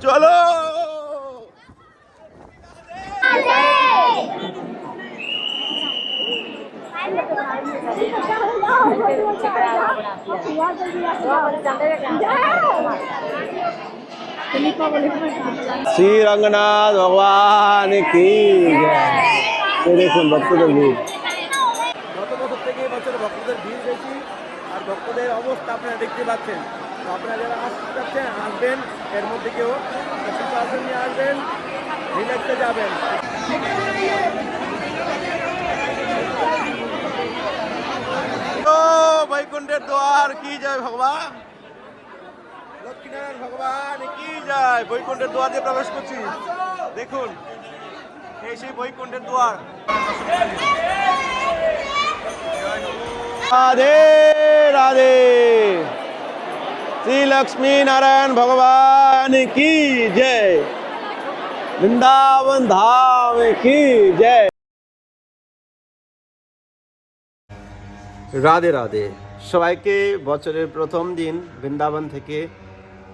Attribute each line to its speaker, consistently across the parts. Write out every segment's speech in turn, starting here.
Speaker 1: চলো। শ্রী রঙ্গনাথ ভগবান কি দেখুন ভক্তদের ভিড়। গত বছর থেকে এবছর ভক্তদের ভিড় বেশি, আর ভক্তদের অবস্থা আপনারা দেখতে পাচ্ছেন। তো আপনারা যারা আসতে চাচ্ছেন আসবেন, এর মধ্যে কেউ আসন নিয়ে আসবেন, রিল্যাক্সে যাবেন। বৈকুণ্ঠের দ্বার কি যায় ভগবান, লক্ষ্মীনারায়ণ ভগবান কি যায়। বৈকুণ্ঠের দ্বার দিয়ে প্রবেশ করছি, দেখুন এই সেই বৈকুণ্ঠের দ্বার। রাধে রাধে, শ্রী লক্ষ্মী নারায়ণ ভগবান কি জয়, বৃন্দাবন ধাম কি জয়। রাধে রাধে, সবাইকে বছরের প্রথম দিন বৃন্দাবন থেকে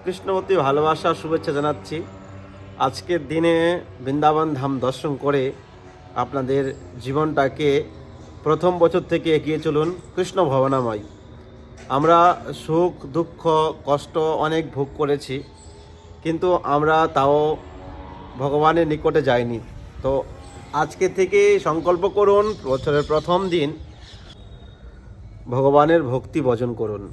Speaker 1: কৃষ্ণবতী ভালোবাসা শুভেচ্ছা জানাচ্ছি। আজকের দিনে বৃন্দাবন ধাম দর্শন করে আপনাদের জীবনটাকে প্রথম বছর থেকে এগিয়ে চলুন কৃষ্ণ ভাবনাময়। আমরা সুখ দুঃখ কষ্ট অনেক ভোগ করেছি, কিন্তু আমরা তাও ভগবানের নিকটে যাইনি। তো আজকে থেকে সংকল্প করুন, বছরের প্রথম দিন ভগবানের ভক্তি ভজন করুন।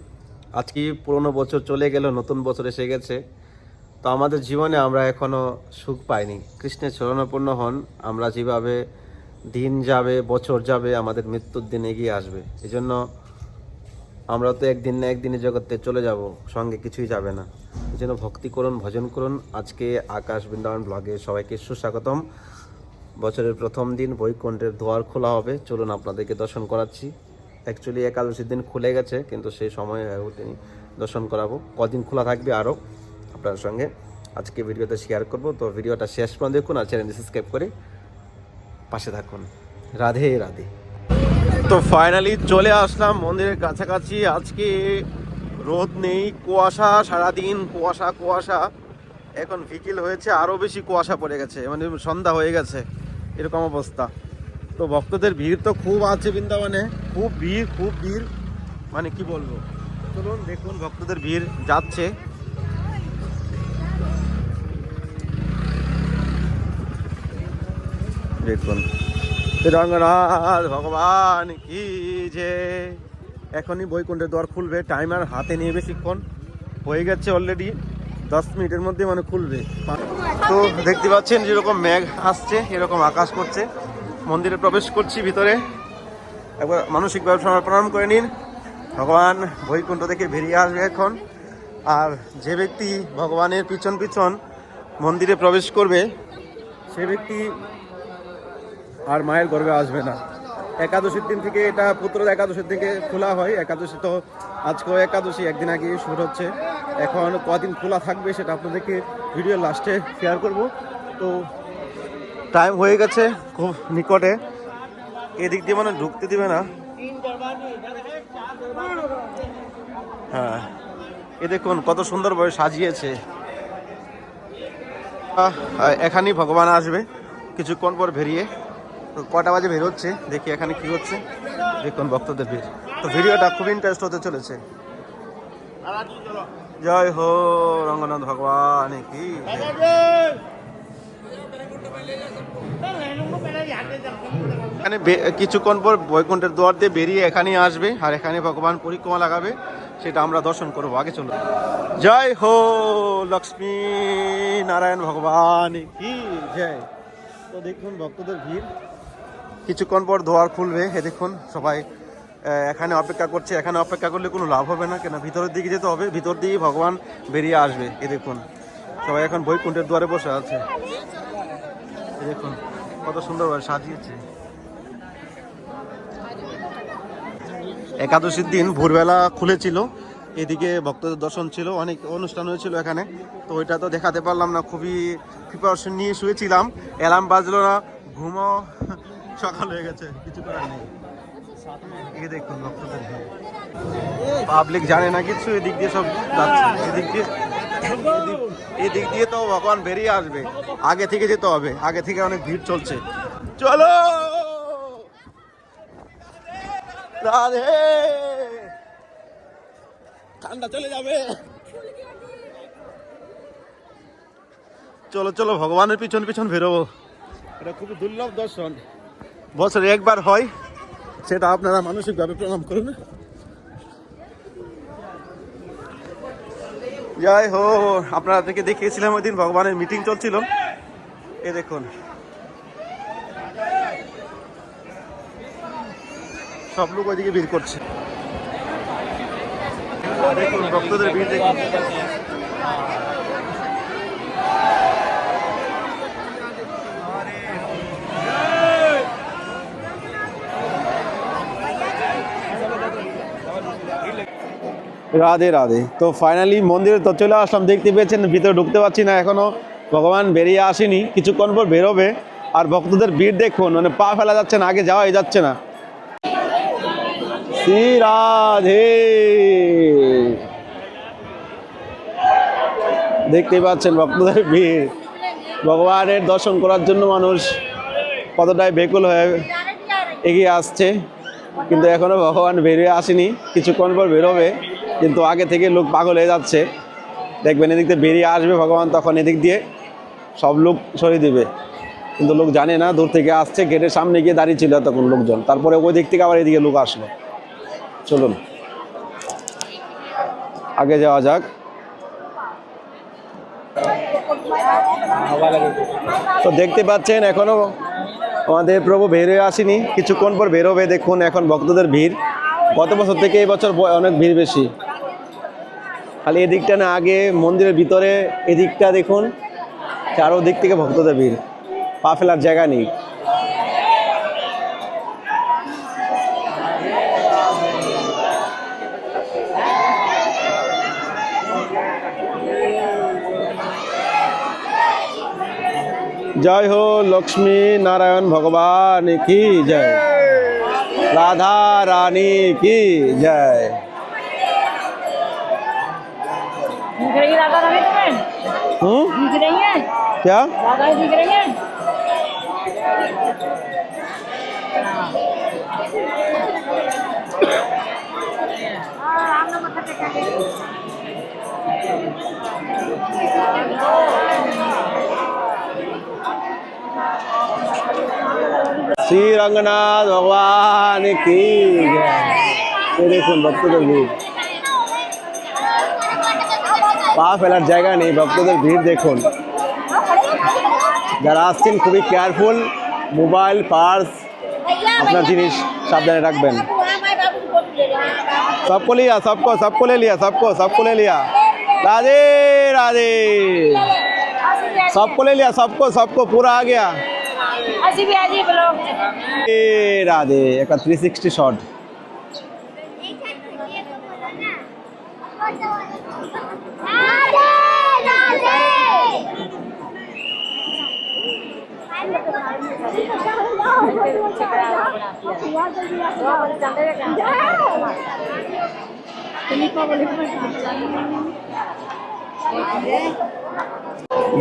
Speaker 1: আজকে পুরনো বছর চলে গেল, নতুন বছর এসে গেছে, তো আমাদের জীবনে আমরা এখনও সুখ পাইনি। কৃষ্ণের শরণাপন্ন হন, আমরা যেভাবে দিন যাবে বছর যাবে আমাদের মৃত্যুর দিন এগিয়ে আসবে। এই জন্য আমরা তো একদিন না একদিনে জগতে চলে যাব, সঙ্গে কিছুই যাবে না। এই জন্য ভক্তি করুন, ভজন করুন। আজকে আকাশ বৃন্দাবন ব্লগে সবাইকে সুস্বাগতম। বছরের প্রথম দিন বৈকুণ্ঠের দ্বার খোলা হবে, চলুন আপনাদেরকে দর্শন করাচ্ছি। অ্যাকচুয়ালি একাদশীর দিন খুলে গেছে, কিন্তু সেই সময় ওঠেনি, দর্শন করাবো। কদিন খোলা থাকবে আরও আপনার সঙ্গে আজকে ভিডিওতে শেয়ার করব। তো ভিডিওটা শেষ পর্যন্ত দেখুন, আর চ্যানেলটি সাবস্ক্রাইব করে পাশে থাকুন। রাধে রাধে। তো ফাইনালি চলে আসলাম মন্দিরের কাছাকাছি। আজকে রোদ নেই, কুয়াশা, সারাদিন কুয়াশা কুয়াশা। এখন বিকেল হয়েছে, আরও বেশি কুয়াশা পড়ে গেছে, মানে সন্ধ্যা হয়ে গেছে, এরকম অবস্থা। তো ভক্তদের ভিড় তো খুব আছে বৃন্দাবনে, খুব ভিড়, মানে কি বলবো। চলুন দেখুন ভক্তদের ভিড় যাচ্ছে। দেখুন রঙ্গনাথ ভগবান কি যে। এখনই বৈকুণ্ঠের দ্বার খুলবে, টাইমার হাতে নিয়ে বেশিক্ষণ হয়ে গেছে অলরেডি, 10 মিনিটের মধ্যে মানে খুলবে। তো দেখতে পাচ্ছেন যেরকম মেঘ আসছে, এরকম আকাশ করছে। মন্দিরে প্রবেশ করছি ভিতরে, একবার মানসিকভাবে প্রণাম করে নিন। ভগবান বৈকুণ্ঠ থেকে বেরিয়ে আসবে এখন। আর যে ব্যক্তি ভগবানের পিছন পিছন মন্দিরে প্রবেশ করবে সে ব্যক্তি আর মায়ের গর্ভে আসবে না। একাদশীর দিন থেকে, এটা পুত্র একাদশীর থেকে খোলা হয়। একাদশী তো আজকেও একাদশী, একদিন আগে শুরু হচ্ছে। এখন কদিন খোলা থাকবে সেটা আপনাদেরকে ভিডিও লাস্টে শেয়ার করব। তো টাইম হয়ে গেছে খুব নিকটে, এদিক দিয়ে মানে ঢুকতে দিবে না। হ্যাঁ, এ দেখুন কত সুন্দরভাবে সাজিয়েছে। এখানেই ভগবান আসবে কিছুক্ষণ পর বেরিয়ে। তো কটা বাজে বের হচ্ছে দেখি এখানে কি হচ্ছে। দেখুন ভক্তদের ভিড়। তো ভিডিওটা খুব ইন্টারেস্ট হতে চলেছে। জয় হো রঙ্গনাথ ভগবান কি। এখানে কিছুক্ষণ পর বৈকুণ্ঠের দ্বার দিয়ে বেরিয়ে এখানেই আসবে, আর এখানে ভগবান পরিক্রমা লাগাবে, সেটা আমরা দর্শন করবো। আগে চলো। জয় হো লক্ষ্মী নারায়ণ ভগবান কি জয়। তো দেখুন ভক্তদের ভিড়, কিছুক্ষণ পর দ্বার খুলবে। এ দেখুন সবাই এখানে অপেক্ষা করছে। এখানে অপেক্ষা করলে কোনো লাভ হবে না, কেন ভিতরের দিকে যেতে হবে, ভিতর দিয়ে ভগবান বেরিয়ে আসবে। এ দেখুন সবাই এখন বৈকুণ্ঠের দ্বারে বসে আছে। এ দেখুন কত সুন্দরভাবে সাজিয়েছে। একাদশীর দিন ভোরবেলা খুলেছিল, এদিকে ভক্তদের দর্শন ছিল, অনেক অনুষ্ঠান হয়েছিল এখানে। তো ওইটা তো দেখাতে পারলাম না, খুবই প্রিপারেশন নিয়ে শুয়েছিলাম, অ্যালার্ম বাজলো না, ঘুমও সকাল হয়ে গেছে, কিছু করার নেই। এই দেখুন ভক্তদের পাবলিক জানে না কিছু, এদিক দিয়ে সব যাচ্ছে, এদিক দিয়ে এই দিক দিয়ে তো ভগবান বেরিয়ে আসবে, আগে থেকে যেতে হবে, আগে থেকে অনেক ভিড় চলছে। চলো রাধে, ঠান্ডা চলে যাবে। চলো চলো ভগবানের পিছন পিছন বেরোবো। এটা খুবই দুর্লভ দর্শন, বছরে একবার হয়, সেটা আপনারা মানসিকভাবে প্রণাম করুন। যাই হো, আপনাদেরকে দেখিয়েছিলাম ওই দিন ভগবানের মিটিং চলছিল। এ দেখুন সব লোক ওইদিকে ভিড় করছে, দেখুন ভক্তদের ভিড় দেখুন। রাধে রাধে। তো ফাইনালি মন্দিরে তো চলে আসলাম, দেখতে পেয়েছেন ভিতরে ঢুকতে পারছি না এখনো, ভগবান বেরিয়ে আসেনি, কিছুক্ষণ পর বেরোবে। আর ভক্তদের ভিড় দেখুন, মানে পা ফেলা যাচ্ছে না, আগে যাওয়াই যাচ্ছে না। শ্রী রাধে, দেখতে পাচ্ছেন ভক্তদের ভিড়, ভগবানের দর্শন করার জন্য মানুষ কতটাই বেকুল হয়ে এগিয়ে আসছে, কিন্তু এখনো ভগবান বেরিয়ে আসেনি, কিছুক্ষণ পর বেরোবে, কিন্তু আগে থেকে লোক পাগল হয়ে যাচ্ছে। দেখবেন এদিক দিয়ে বেরিয়ে আসবে ভগবান, তখন এদিক দিয়ে সব লোক সরিয়ে দিবে, কিন্তু লোক জানে না দূর থেকে আসছে, গেটের সামনে গিয়ে দাঁড়িয়ে ছিল তখন লোকজন, তারপরে ওই দিক থেকে আবার এদিকে লোক আসলো। চলুন আগে যাওয়া যাক। তো দেখতে পাচ্ছেন এখনো আমাদের প্রভু বেরিয়ে আসেনি, কিছুক্ষণ পর বেরোবে। দেখুন এখন ভক্তদের ভিড়, গত বছর থেকে এই বছর অনেক ভিড় বেশি। খালি এদিকটা না, আগে মন্দিরের ভিতরে এদিকটা দেখুন, চারোদিক থেকে ভক্তদের ভিড়, পা ফেলার জায়গা নেই। জয় হো লক্ষ্মী নারায়ণ ভগবান কি জয়, রাধা রানী কি জয়। क्या श्री रंगनाथ भगवान की जय। देखুন ভক্তদের ভিড়, পা ফেলার জায়গা নেই, ভক্তদের ভিড় দেখুন। যারা আসছেন খুবই কেয়ারফুল, মোবাইল পার্স আপনার জিনিস সাবধানে রাখবেন। सबको लिया, सबको ले लिया, सबको ले लिया। राधे राधे, सबको ले लिया, सबको पूरा आ गया। राधे एक 360 शॉट।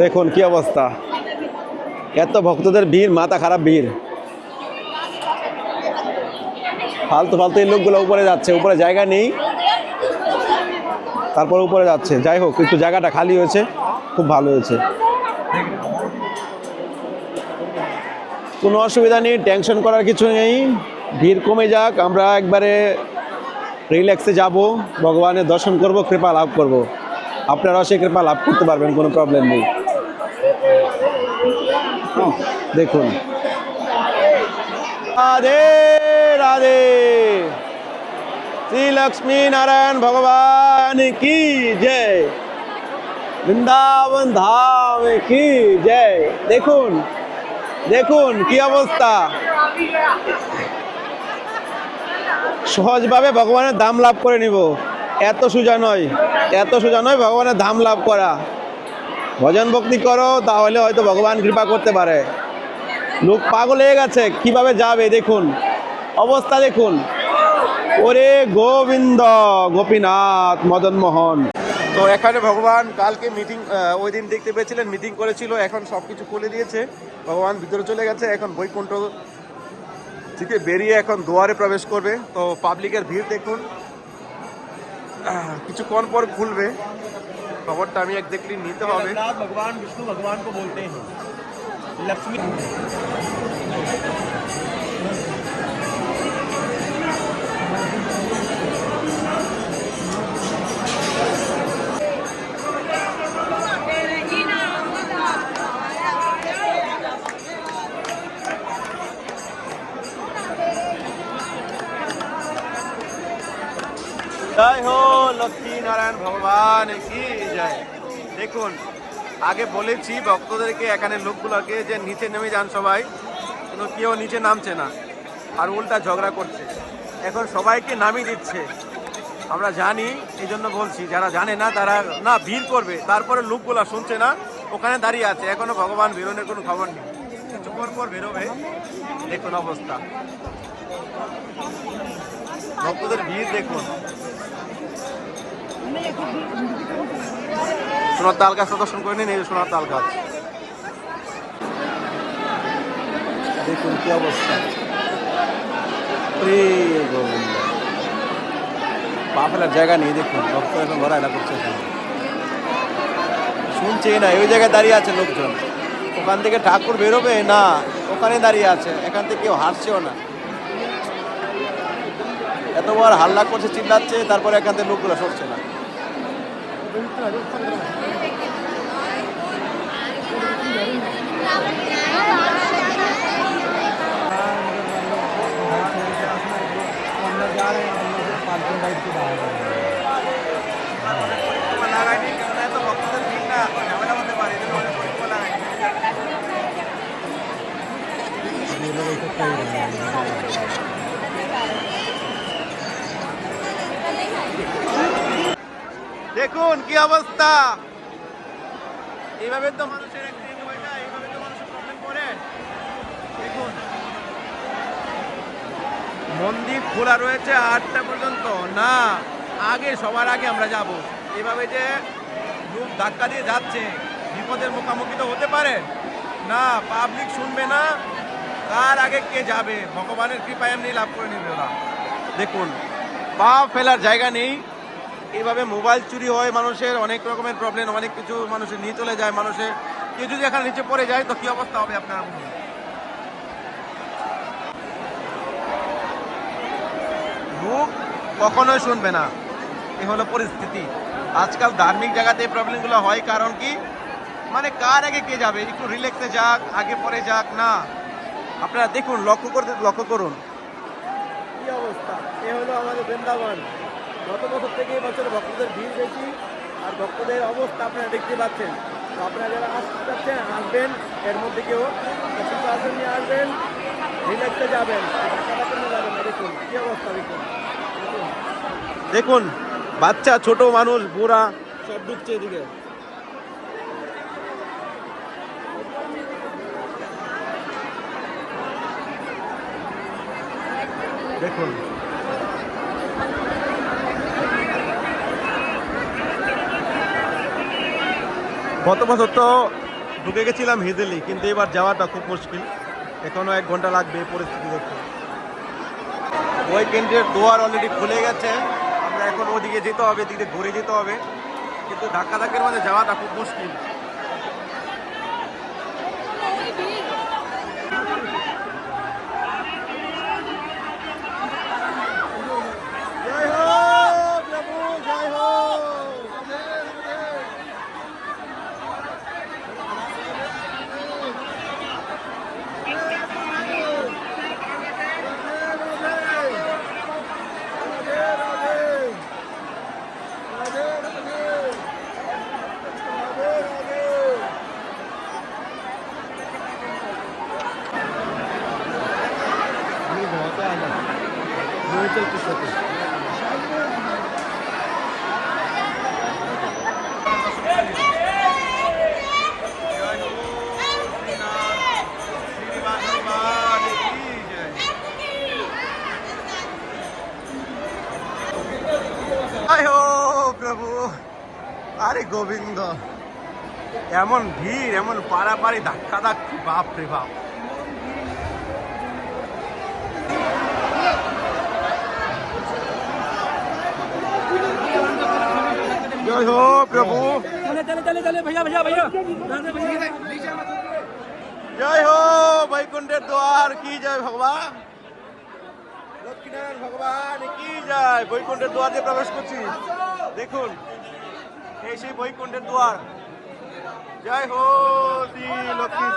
Speaker 1: দেখুন কি অবস্থা, এত ভক্তদের ভিড়, মাথা খারাপ ভিড়। ফালতু এই লোকগুলো উপরে যাচ্ছে, উপরে জায়গা নেই, তারপর উপরে যাচ্ছে। যাই হোক, একটু জায়গাটা খালি হয়েছে, খুব ভালো হয়েছে, কোনো অসুবিধা নেই, টেনশন করার কিছু নেই। ভিড় কমে যাক, আমরা একবারে রিল্যাক্সে যাব, ভগবানের দর্শন করব, কৃপা লাভ করব। আপনারাও সেই কৃপা লাভ করতে পারবেন, কোনো প্রবলেম নেই। দেখুন রাধে রাধে, শ্রী লক্ষ্মী নারায়ণ ভগবান কি জয়, বৃন্দাবন ধাম কি জয়। দেখুন দেখুন কি অবস্থা, সহজভাবে ভগবানের ধাম লাভ করে নিব, এত সোজা নয় ভগবানের ধাম লাভ করা। ভজন ভক্তি করো, তাহলে হয়তো ভগবান কৃপা করতে পারে। লোক পাগল হয়ে গেছে, কিভাবে যাবে দেখুন অবস্থা, দেখুন। ওরে গোবিন্দ গোপীনাথ মদন মোহন। তো এখানে ভগবান কালকে মিটিং, ওই দিন দেখতে পেয়েছিলেন মিটিং করেছিল, এখন সব কিছু খুলে দিয়েছে, ভগবান ভিতরে চলে গেছে, এখন বৈকুণ্ঠ থেকে বেরিয়ে এখন দুয়ারে প্রবেশ করবে। তো পাবলিকের ভিড় দেখুন, কিছুক্ষণ পর খুলবে, খবরটা আমি একজাক্টলি নিতে হবে।
Speaker 2: भगवान विष्णु भगवान को बोलते हैं लक्ष्मी।
Speaker 1: জয় হো লক্ষ্মী নারায়ণ ভগবান কি জয়। দেখুন, আগে বলেছি ভক্তদেরকে, এখানে লোকগুলোকে, যে নিচে নেমে যান সবাই, কিন্তু কেউ নিচে নামছে না, আর উল্টা ঝগড়া করছে। এখন সবাইকে নামিয়ে দিচ্ছে, আমরা জানি, এই জন্য বলছি, যারা জানে না তারা না ভিড় করবে, তারপরে লোকগুলা শুনছে না, ওখানে দাঁড়িয়ে আছে, এখনো ভগবান বেরোনোর কোনো খবর নেই, কিছুক্ষণ পর বেরোবে। দেখুন অবস্থা, ভক্তদের ভিড় দেখুন। সোনার তাল গাছটা দর্শন করে নিন, এই যে সোনার তাল গাছ, দেখুন কি অবস্থা। পা ফেলার জায়গা নেই, দেখুন ভক্ত এখন ঘোরাঘুরা করছে, শুনছেই না, ওই জায়গায় দাঁড়িয়ে আছে লোকজন, ওখান থেকে ঠাকুর বেরোবে না, ওখানে দাঁড়িয়ে আছে, এখান থেকে কেউ হাসছেও না, এতবার হাল্লা করছে, চিল্লাচ্ছে, তারপরে এখান থেকে লোকগুলো সরছে না। দেখুন কি অবস্থা, এইভাবে তো মানুষের অ্যাক্সিডেন্ট হয়ে যায়, এইভাবে তো মানুষের প্রবলেম করে। দেখুন, মন্দির খোলা রয়েছে 8টা পর্যন্ত, না আগে, সবার আগে আমরা যাব, এইভাবে যে লোক ধাক্কা দিয়ে যাচ্ছে, বিপদের মুখোমুখি তো হতে পারে না, পাবলিক শুনবে না, তার আগে কে যাবে, ভগবানের কৃপায় এমনি লাভ করে নেবে ওরা। দেখুন, পা ফেলার জায়গা নেই, এইভাবে মোবাইল চুরি হয়, মানুষের অনেক রকমের প্রবলেম, অনেক কিছু মানুষের নিয়ে চলে যায়, মানুষের কেউ যদি এখানে নিচে পড়ে যায় তো কি অবস্থা হবে আপনার? লোক কখনোই শুনবে না, এই হলো পরিস্থিতি। আজকাল ধার্মিক জায়গাতে এই প্রবলেমগুলো হয়, কারণ কি, মানে কার আগে কে যাবে, একটু রিল্যাক্সে যাক, আগে পরে যাক না। আপনারা দেখুন, লক্ষ্য করুন কি অবস্থা। এ হলো আমাদের বৃন্দাবন, গত বছর থেকে এই বছর ভক্তদের ভিড় বেশি, আর ভক্তদের অবস্থা আপনারা দেখতে পাচ্ছেন। তো আপনারা যারা আসতে চাচ্ছেন আসবেন, এর মধ্যে কেউ সুস্থ আসন নিয়ে আসবেন, রিল্যাক্সে যাবেন, যাবেন না। দেখুন কি অবস্থা, দেখুন দেখুন, বাচ্চা, ছোট মানুষ, বুড়া সব ঢুকছে এদিকে। দেখুন গত বছর তো ঢুকে গেছিলাম হিজলি, কিন্তু এবার যাওয়াটা খুব মুশকিল, এখনো 1 ঘন্টা লাগবে এই পরিস্থিতি দেখতে। ওই কেন্দ্রের দুয়ার অলরেডি খুলে গেছে, আমরা এখন ওদিকে যেতে হবে, এদিকে ঘুরে যেতে হবে, কিন্তু ধাক্কা ধাক্কির মধ্যে যাওয়াটা খুব মুশকিল। জয় হো প্রভু, জয় হো। जय हो प्रभु। গোবিন্দ, এমন ভিড়, এমন পারাপারি ধাক্কা ধাক্কি, বাপ রে বাপ। জয় হো প্রভু, জয় হো বৈকুণ্ঠের দ্বার কি জয় ভগবান, লক্ষ্মীনারায়ণ ভগবান কি জয়। বৈকুণ্ঠের দ্বার দিয়ে প্রবেশ করছি, দেখুন এই সেই বৈকুণ্ঠের দ্বার। জয় হো শ্রী লক্ষ্মী,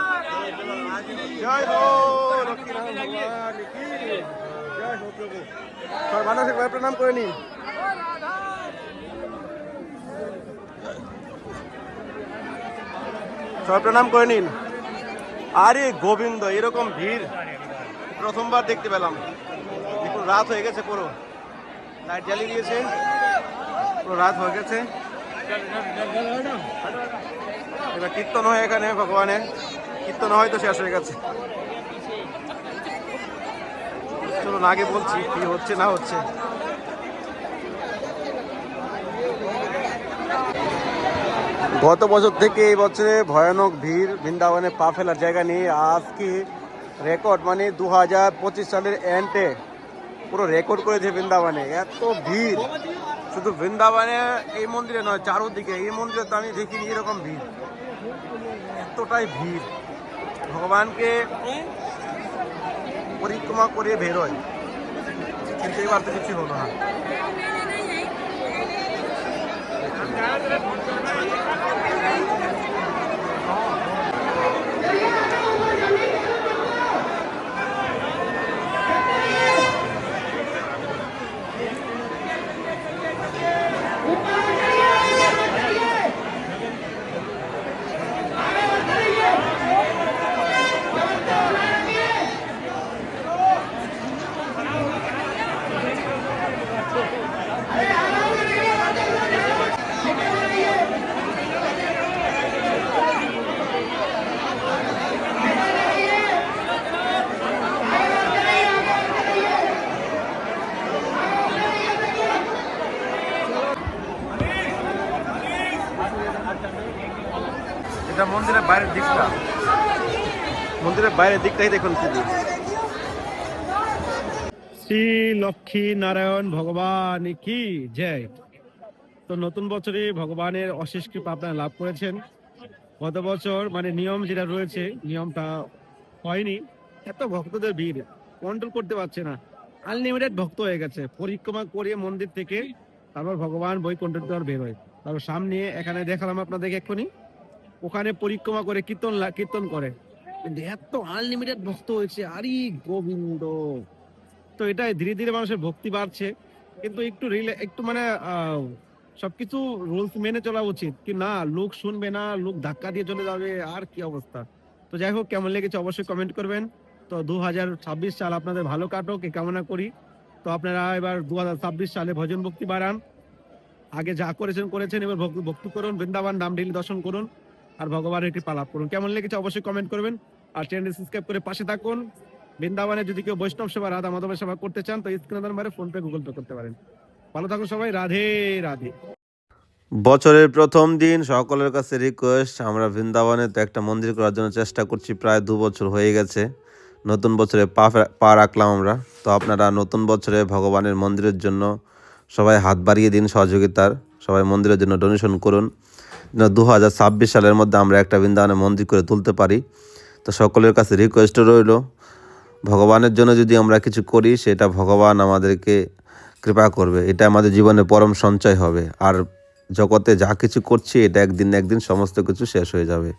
Speaker 1: জয় হো লক্ষ্মীনারায়ণ ভগবান কি জয় হো প্রভু। সবাই মানসিক ভাবে প্রণাম করে নিন। সবাই প্রণাম করে নিন। আরে গোবিন্দ, এরকম ভিড় প্রথমবার দেখতে পেলাম। দেখুন রাত হয়ে গেছে, পুরো লাইট জ্বালিয়ে দিয়েছে, পুরো রাত হয়ে গেছে। এবার কীর্তন হয় এখানে, ভগবানের কীর্তন হয়তো শেষ হয়ে গেছে। চলুন আগে বলছি কি হচ্ছে না হচ্ছে। গত বছর থেকে এই বছরে ভয়ানক ভিড়, বৃন্দাবনে পা ফেলার জায়গা নেই। আজকে রেকর্ড, মানে 2025 সালের এন্ডে পুরো রেকর্ড করেছে বৃন্দাবনে। এত ভিড়, শুধু বৃন্দাবনে এই মন্দিরে নয়, চারোদিকে। এই মন্দিরে তো আমি দেখিনি এরকম ভিড়, এতটাই ভিড়। ভগবানকে পরিক্রমা করে বেরোয়, কিন্তু এবার তো কিছু হলো না। এটা মন্দিরের বাইরের দিকটা, মন্দিরের বাইরের দিকটাই দেখুন শুধু। শ্রী লক্ষ্মী নারায়ণ ভগবান কি জয়। তো নতুন বছরে ভগবানের অশেষ কৃপা আপনারা লাভ করেছেন। গত বছর মানে নিয়ম যেটা রয়েছে, নিয়মটা হয়নি। এত ভক্তদের ভিড় কন্ট্রোল করতে পারছে না, আনলিমিটেড ভক্ত হয়ে গেছে। পরিক্রমা করে মন্দির থেকে তারপর ভগবান বৈকুণ্ঠের দ্বার বেরোয়। তারপর সামনে এখানে দেখালাম আপনাদেরকে এক্ষুনি, ওখানে পরিক্রমা করে কীর্তন করে। কিন্তু এত আনলিমিটেড ভক্ত হয়েছে, আরে গোবিন্দ। তো এটাই ধীরে ধীরে মানুষের ভক্তি বাড়ছে, কিন্তু একটু মানে সবকিছু রুলস মেনে চলা উচিত। কি না, লোক শুনবে না, লোক ধাক্কা দিয়ে চলে যাবে, আর কি অবস্থা। তো যাই হোক, কেমন লেগেছে অবশ্যই কমেন্ট করবেন। তো 2026 সাল আপনাদের ভালো কাটুক এই কামনা করি। তো আপনারা এবার 2026 সালে ভজন ভক্তি বাড়ান। আগে যা করেছেন, এবার ভক্তি করুন, বৃন্দাবন ধাম ডেইলি দর্শন করুন, আর ভগবানের একটি পালাপ করুন। কেমন লেগেছে অবশ্যই কমেন্ট করবেন, আর চ্যানেল সাবস্ক্রাইব করে পাশে থাকুন। বৃন্দাবনে যদি কেউ বৈষ্ণব সেবা, রাধা মাধবের সেবা করতে চান, তো স্ক্রিনে নাম্বারে ফোন পে, গুগল পে করতে পারেন। ভালো থাকুন সবাই, রাধে রাধে। বছরের প্রথম দিন সকলের কাছে রিকোয়েস্ট, আমরা বৃন্দাবনে তো একটা মন্দির করার জন্য চেষ্টা করছি, প্রায় 2 বছর হয়ে গেছে। নতুন বছরে পা রাখলাম আমরা। তো আপনারা নতুন বছরে ভগবানের মন্দিরের জন্য সবাই হাত বাড়িয়ে দিন সহযোগিতার, সবাই মন্দিরের জন্য ডোনেশন করুন, যেন 2026 সালের মধ্যে আমরা একটা বৃন্দাবনের মন্দির করে তুলতে পারি। তো সকলের কাছে রিকোয়েস্ট রইল, ভগবানের জন্য যদি আমরা কিছু করি, সেটা ভগবান আমাদেরকে কৃপা করবে, এটা আমাদের জীবনে পরম সঞ্চয় হবে। আর জগতে যা কিছু করছি, এটা একদিন না একদিন সমস্ত কিছু শেষ হয়ে যাবে।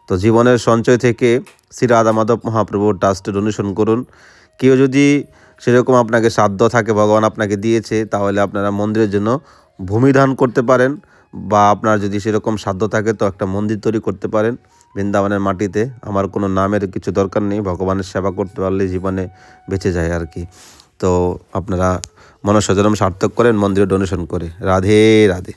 Speaker 1: তো জীবনের সঞ্চয় থেকে শ্রী রাধা মাধব মহাপ্রভুর ট্রাস্টে ডোনেশন করুন। কেউ যদি সেরকম আপনাকে সাধ্য থাকে, ভগবান আপনাকে দিয়েছে, তাহলে আপনারা মন্দিরের জন্য ভূমি দান করতে পারেন, বা আপনার যদি সেরকম সাধ্য থাকে তো একটা মন্দির তৈরি করতে পারেন বৃন্দাবনের মাটিতে। আমার কোনো নামের কিছু দরকার নেই, ভগবানের সেবা করতে পারলে জীবনে বেঁচে যায় আর কি। তো আপনারা মনসা জনম সার্থক করেন মন্দিরে ডোনেশন করে। রাধে রাধে।